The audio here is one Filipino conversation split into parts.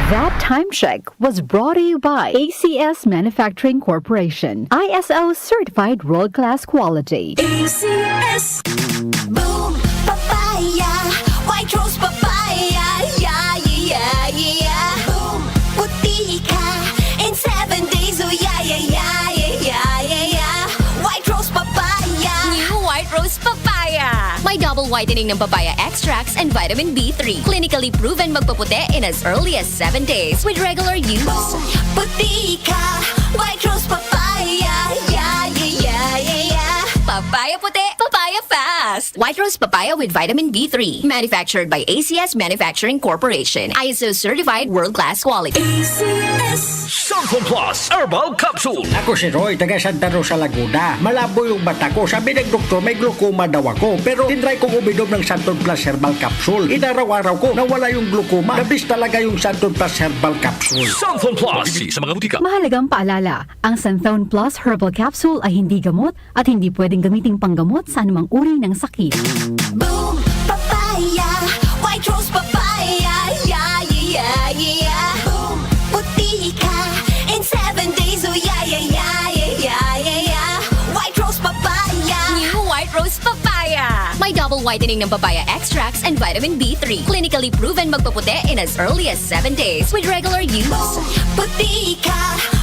That time check was brought to you by ACS Manufacturing Corporation, ISO certified world-class quality. ACS Boom Papaya White Rose Papaya Yeah, yeah, yeah Boom Puti ka in 7 days Oh yeah, yeah, yeah, yeah, yeah, yeah White Rose Papaya New White Rose Papaya. May double whitening ng papaya extracts and vitamin B3. Clinically proven magpaputi in as early as 7 days with regular use. Boom Puti ka White Rose Papaya Yeah, yeah, yeah, yeah, yeah Papaya puti, papaya fast. White Rose Papaya with vitamin B3. Manufactured by ACS Manufacturing Corporation. ISO certified world-class quality. ACS Santon Plus Herbal Capsule. Ako si Roy, taga Santa Rosa, Laguna. Malabo yung mata ko. Sabi ng doktor, may glaucoma daw ako. Pero tinry kong uminom ng Santon Plus Herbal Capsule. Inaraw-araw ko, nawala yung glaucoma. Nabis talaga yung Santon Plus Herbal Capsule. Santon Plus. Mabibili sa mga butika. Mahalagang paalala, ang Santhone Plus Herbal Capsule ay hindi gamot at hindi pwedeng gamiting panggamot sa anumang uri ng sakit. Boom Papaya White Rose Papaya Yeah, yeah, yeah Boom Puti ka in 7 days Oh yeah, yeah, yeah, yeah, yeah, yeah White Rose Papaya New White Rose Papaya. May double whitening ng papaya extracts and vitamin B3. Clinically proven magpaputi in as early as 7 days with regular use. Boom Puti ka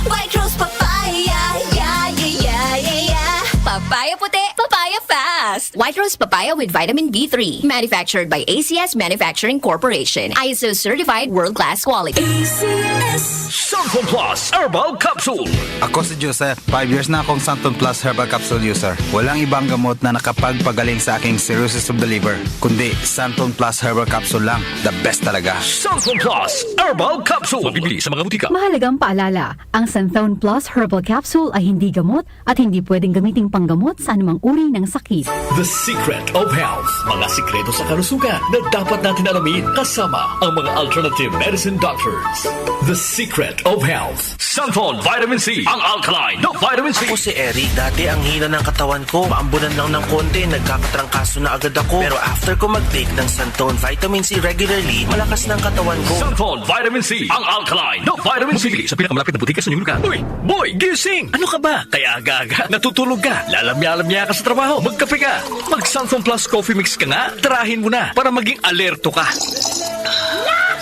White Rose Papaya Yeah, yeah, yeah, yeah, yeah Papaya puti, papaya fast. White Rose Papaya with vitamin B3. Manufactured by ACS Manufacturing Corporation. ISO certified world-class quality. ACS Santon Plus Herbal Capsule. Ako si Joseph. 5 years na akong Santon Plus Herbal Capsule user. Walang ibang gamot na nakapagpagaling sa aking cirrhosis of the liver, kundi Santon Plus Herbal Capsule lang. The best talaga. Santon Plus Herbal Capsule. Mabibili sa mga butika. Mahalagang paalala, ang Santhone Plus Herbal Capsule ay hindi gamot at hindi pwedeng gamiting panggamot sa anumang uri ng sakit. The Secret of Health. Mga sikreto sa kalusugan na dapat natin alamin kasama ang mga alternative medicine doctors. The Secret of Health. Santon Vitamin C. Ang alkaline na vitamin C. Ako si Eric. Dati ang hina ng katawan ko. Maambunan lang ng konti. Nagkakatrangkaso na agad ako. Pero after ko mag-take ng Santon Vitamin C regularly, malakas ng katawan ko. Santon Vitamin C. Ang alkaline na vitamin C. Mabibili sa pinakamalapit na butika sa inyong lugar. Uy! Boy! Gising! Ano ka ba? Kaya aga-aga. Natutulog ka. Lalamya-lamya ka sa trabaho. Magkape ka. Mag-Santon Plus Coffee Mix ka nga. Tarahin mo na para maging alerto ka.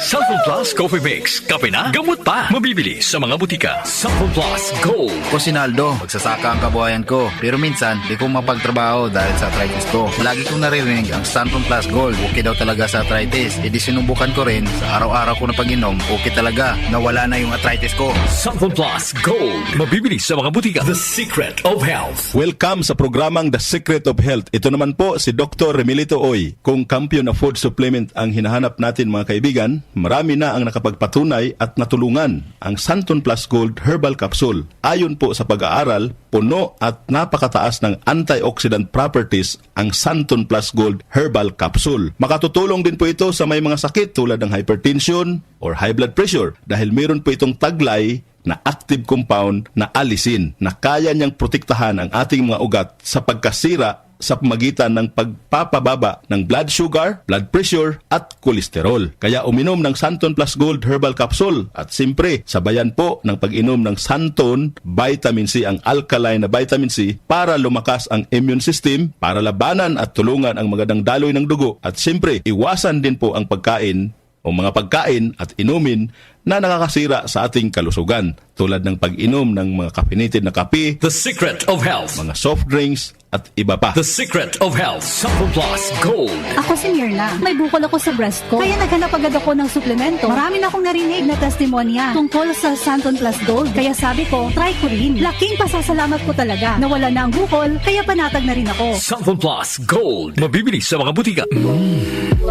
Santon Plus Coffee Mix. Kape na, gamot pa. Mabibili sa mga butika. Santon Plus Gold. Ako si Naldo. Magsasaka ang kabuhayan ko. Pero minsan, di ko mapagtrabaho dahil sa arthritis ko. Lagi kong naririnig ang Santon Plus Gold. Okay daw talaga sa arthritis. E di sinubukan ko rin. Sa araw-araw ko na pag-inom, okay talaga. Nawala na yung arthritis ko. Santon Plus Gold. Mabibili sa mga butika. The Secret of Health. Welcome sa programang The Secret of Health. Ito naman po si Dr. Remilito Oy. Kung kampiyon na food supplement ang hinahanap natin mga kaibigan, marami na ang nakapagpatunay at natulungan ang Santon Plus Gold Herbal Capsule. Ayon po sa pag-aaral, puno at napakataas ng antioxidant properties ang Santon Plus Gold Herbal Capsule. Makatutulong din po ito sa may mga sakit tulad ng hypertension or high blood pressure dahil meron po itong taglay na active compound na alisin na kaya niyang protektahan ang ating mga ugat sa pagkasira sa pamagitan ng pagpapababa ng blood sugar, blood pressure at kolesterol. Kaya uminom ng Santon Plus Gold Herbal Capsule at siyempre sabayan po ng pag-inom ng Santon Vitamin C, ang alkaline na vitamin C para lumakas ang immune system, para labanan at tulungan ang magandang daloy ng dugo at siyempre iwasan din po ang pagkain o mga pagkain at inumin na nakakasira sa ating kalusugan tulad ng pag-inom ng mga caffeinated na kape, The Secret of Health. mga soft drinks at iba pa. The Secret of Health. Santon Plus Gold. Ako si Mirna. May bukol ako sa breast ko. Kaya naghanap agad ako ng suplemento. Marami na akong narinig na testimonya tungkol sa Santon Plus Gold. Kaya sabi ko, try ko rin. Laking pasasalamat ko talaga. Nawala na ang bukol, kaya panatag na rin ako. Santon Plus Gold. Mabibili sa mga butika.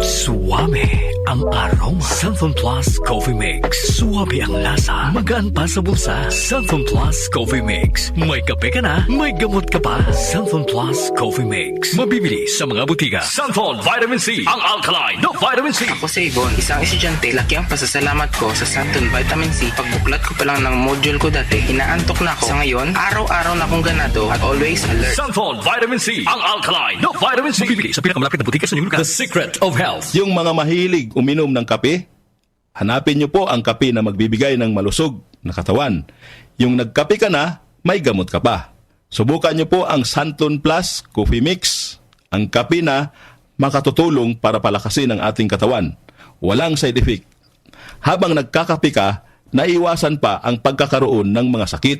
Suwame ang aroma. Santon Plus Coffee Mix. Suwabe ang lasa. Magaan pa sa bulsa. Santon Plus Coffee Mix. May kape ka na, may gamot ka pa. Santon Plus Coffee Mix. Mabibili sa mga butika. Santon Vitamin C. Ang alkaline na vitamin C. Ako si Ibon, isang estudyante. Laki ang pasasalamat ko sa Santon Vitamin C. Pagbuklat ko pa lang ng module ko dati, inaantok na ako. Sa ngayon, araw-araw na akong ganado at always alert. Santon Vitamin C. Ang alkaline na vitamin C. Mabibili sa pinakamalapit na butika sa inyong lugar. The Secret of Health. Yung mga mahilig uminom ng kape, Hanapin nyo po ang kape na magbibigay ng malusog na katawan. Yung nagkape ka na, may gamot ka pa. Subukan nyo po ang Santon Plus Coffee Mix, ang kape na makatutulong para palakasin ang ating katawan. Walang side effect. Habang nagkakape ka, naiwasan pa ang pagkakaroon ng mga sakit,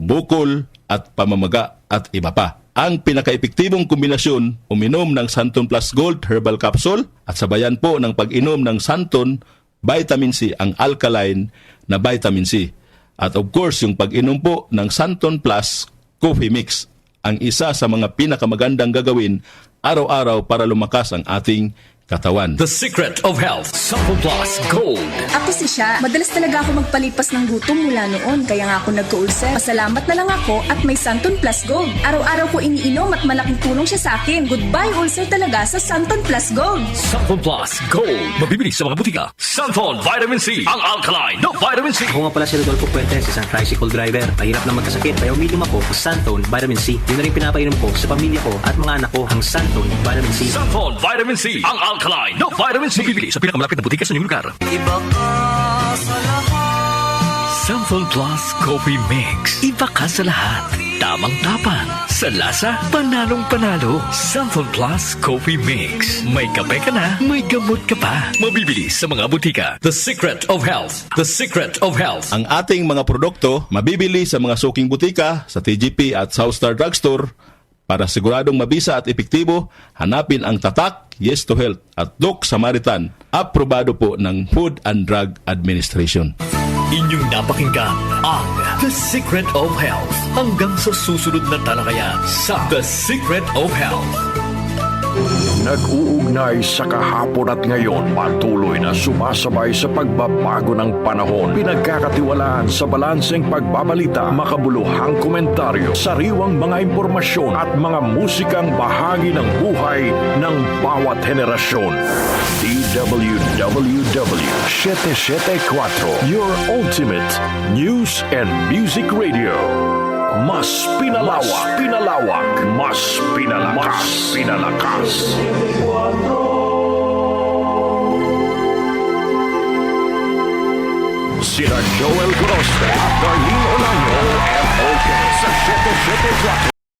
bukol at pamamaga at iba pa. Ang pinaka-epektibong kombinasyon, uminom ng Santon Plus Gold Herbal Capsule at sabayan po ng pag-inom ng Santon Vitamin C, ang alkaline na vitamin C. At of course, yung pag-inom po ng Santon Plus Coffee Mix, ang isa sa mga pinakamagandang gagawin araw-araw para lumakas ang ating katawan. The Secret of Health, Santon Plus Gold. Ako si Sha. Madalas talaga ako magpalipas ng gutom mula noon, kaya nga ako nagka-ulcer. Pasalamat na lang ako at may Santon Plus Gold. Araw-araw ko iniinom at malaking tulong siya sa akin. Goodbye ulcer talaga sa Santon Plus Gold. Santon Plus Gold. Mabibili sa mga butika. Santon Vitamin C, ang alkaline na vitamin C. Ako nga pala si Rodolfo Puentes, isang tricycle driver. Mahirap na magkasakit, kaya uminom ako ng Santon Vitamin C. Yun na rin pinapainom ko sa pamilya ko at mga anak ko, ang Santon Vitamin C. Santon Vitamin C, ang alkaline na vitamin C. Mabibili sa pinakamalapit na butika sa inyong lugar. Iba ka sa lahat. Santon Plus Coffee Mix. Iba ka sa lahat. Tamang-tapang. Sa lasa, panalong-panalo. Santon Plus Coffee Mix. May kape ka na, may gamot ka pa. Mabibili sa mga butika. The Secret of Health. The Secret of Health. Ang ating mga produkto mabibili sa mga suking butika, sa TGP at Southstar Drugstore. Para siguradong mabisa at epektibo, hanapin ang tatak Yes to Health at Doc Samaritan, aprobado po ng Food and Drug Administration. Inyong napakinggan ang The Secret of Health. Hanggang sa susunod na talakayan sa The Secret of Health. Nag-uugnay sa kahapon at ngayon, patuloy na sumasabay sa pagbabago ng panahon. Pinagkakatiwalaan sa balanseng pagbabalita, makabuluhang komentaryo, sariwang mga impormasyon at mga musikang bahagi ng buhay ng bawat henerasyon. DWWW 774, your ultimate news and music radio. Mas pinalawak, mas pinalakas. Sina Joel Grosso at Darlene Olanyo, MOK sa 774.